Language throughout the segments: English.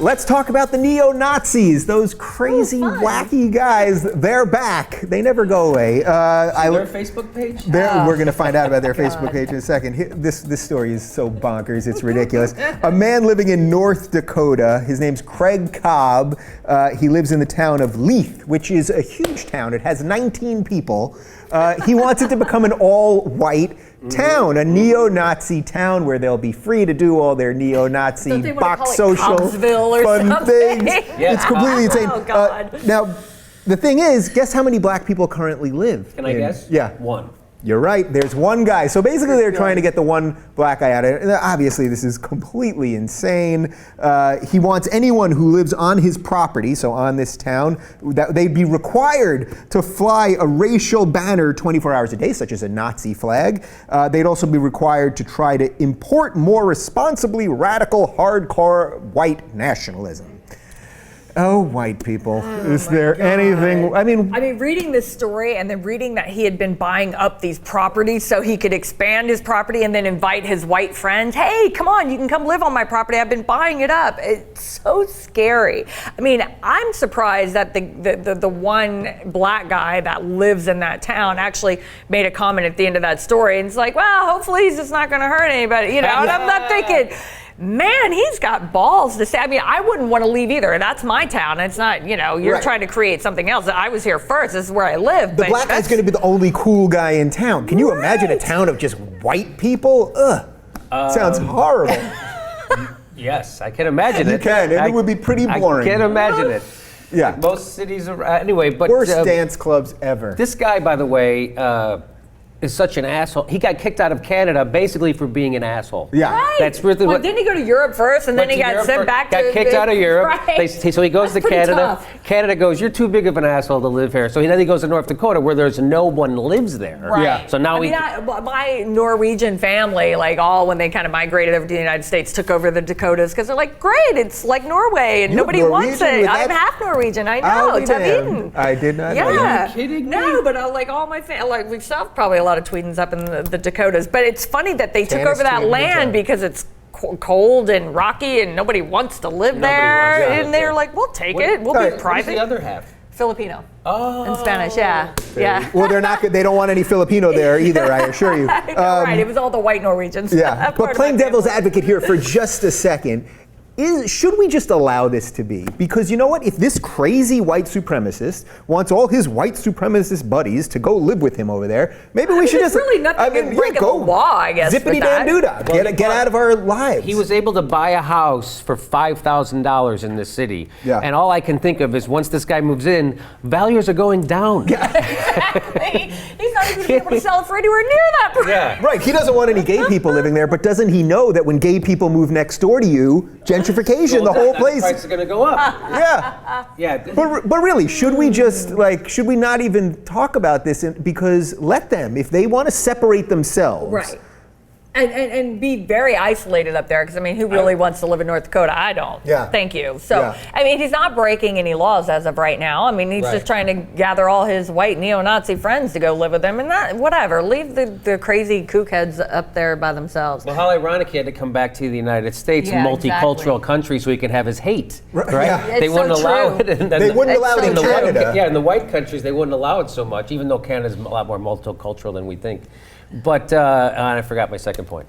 Let's talk about the neo-Nazis. Those crazy, wacky guys. They're back. They never go away. Their Facebook page? We're going to find out about their Facebook page in a second. This story is so bonkers. It's ridiculous. A man living in North Dakota. His name's Craig Cobb. He lives in the town of Leith, which is a huge town. It has 19 people. He wants it to become an all-white town, a neo-Nazi town where they'll be free to do all their neo-Nazi box social fun things. Yeah. It's completely insane. Oh, God. Now, the thing is, guess how many black people currently live? Can I guess? Yeah. One. You're right, there's one guy. So basically they're trying to get the one black guy out of it. And obviously this is completely insane. He wants anyone who lives on his property, so on this town, that they'd be required to fly a racial banner 24 hours a day, such as a Nazi flag. They'd also be required to try to import more responsibly radical, hardcore white nationalism. Oh, white people. Is there anything? I mean, reading this story and then reading that he had been buying up these properties so he could expand his property and then invite his white friends. Hey, come on, you can come live on my property. I've been buying it up. It's so scary. I mean, I'm surprised that the one black guy that lives in that town actually made a comment at the end of that story. And it's like, well, hopefully he's just not going to hurt anybody. You know, and I'm not thinking, man, he's got balls to say. I mean, I wouldn't want to leave either. That's my town. It's not, you're trying to create something else. I was here first. This is where I live. The black guy's going to be the only cool guy in town. Can you imagine a town of just white people? Ugh. Sounds horrible. Yes, I can imagine it. You can. It would be pretty boring. I can imagine it. Yeah. Most cities are, anyway, but. Worst dance clubs ever. This guy, by the way, is such an asshole. He got kicked out of Canada basically for being an asshole. Yeah. Right. That's really well, didn't he go to Europe first and then he got sent back got kicked out of Europe. Right. So he goes to Canada. Tough. Canada goes, you're too big of an asshole to live here. So then he goes to North Dakota where there's no one lives there. Right. Yeah. So now my Norwegian family, when they kind of migrated over to the United States, took over the Dakotas because they're like, great, it's like Norway and nobody wants it. I'm half Norwegian. I know. Tweeden. I did not know. Yeah. Are you kidding me? No, but all my family, we still have probably a lot of Tweedens up in the Dakotas, but it's funny that they took over that land because it's cold and rocky and nobody wants to live there, and they're like, we'll take it, we'll be private. What's the other half? Filipino. Oh. In Spanish, yeah. Well, they're not. They don't want any Filipino there either, I assure you. Right, it was all the white Norwegians. Yeah, but playing devil's advocate here for just a second, should we just allow this to be? Because you know what? If this crazy white supremacist wants all his white supremacist buddies to go live with him over there, maybe we should just. There's really nothing breaking the law, I guess. Zippity bam doodah. Get out of our lives. He was able to buy a house for $5,000 in this city. Yeah. And all I can think of is once this guy moves in, values are going down. Exactly. He's not even going to be able to sell it for anywhere near that price. Yeah. Right. He doesn't want any gay people living there, but doesn't he know that when gay people move next door to you, gentrification, the whole place. The price is going to go up. Yeah. Yeah. But really, should we just should we not even talk about this? Because let them, if they want to separate themselves. Right. And be very isolated up there, because who really wants to live in North Dakota? I don't. Yeah. Thank you. So, he's not breaking any laws as of right now. He's just trying to gather all his white neo-Nazi friends to go live with him, and that, whatever. Leave the crazy kook heads up there by themselves. Well, how ironic he had to come back to the United States, a multicultural country, so he could have his hate. Right? Yeah. They wouldn't allow it. And they wouldn't allow it in Canada. In the white countries, they wouldn't allow it so much, even though Canada's a lot more multicultural than we think. But I forgot my second point.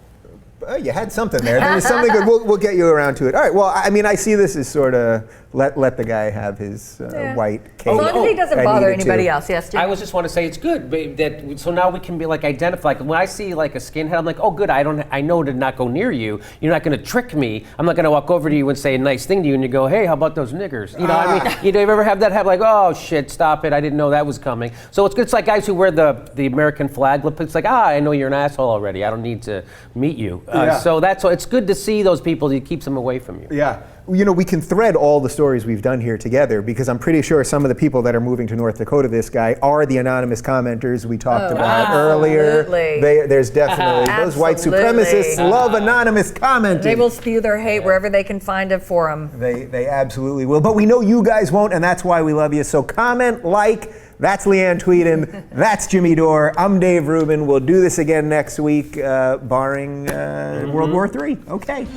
You had something there. There was something good. We'll get you around to it. All right. Well, I see this as sort of let the guy have his white cake. As long as he doesn't bother anybody else. Yes, Jim. I just want to say it's good so now we can be identify. When I see a skinhead, I'm like, oh, good. I know to not go near you. You're not going to trick me. I'm not going to walk over to you and say a nice thing to you, and you go, hey, how about those niggers? You ever have that happen? Oh shit, stop it! I didn't know that was coming. So it's good. It's like guys who wear the American flag. It's like, I know you're an asshole already. I don't need to meet you. So it's good to see those people. It keeps them away from you. Yeah. We can thread all the stories we've done here together, because I'm pretty sure some of the people that are moving to North Dakota, this guy, are the anonymous commenters we talked about earlier. There's definitely those white supremacists love anonymous commenting. They will spew their hate wherever they can find a forum. They absolutely will. But we know you guys won't, and that's why we love you. So comment, like. That's Leeann Tweeden. That's Jimmy Dore. I'm Dave Rubin. We'll do this again next week, barring World War III. Okay.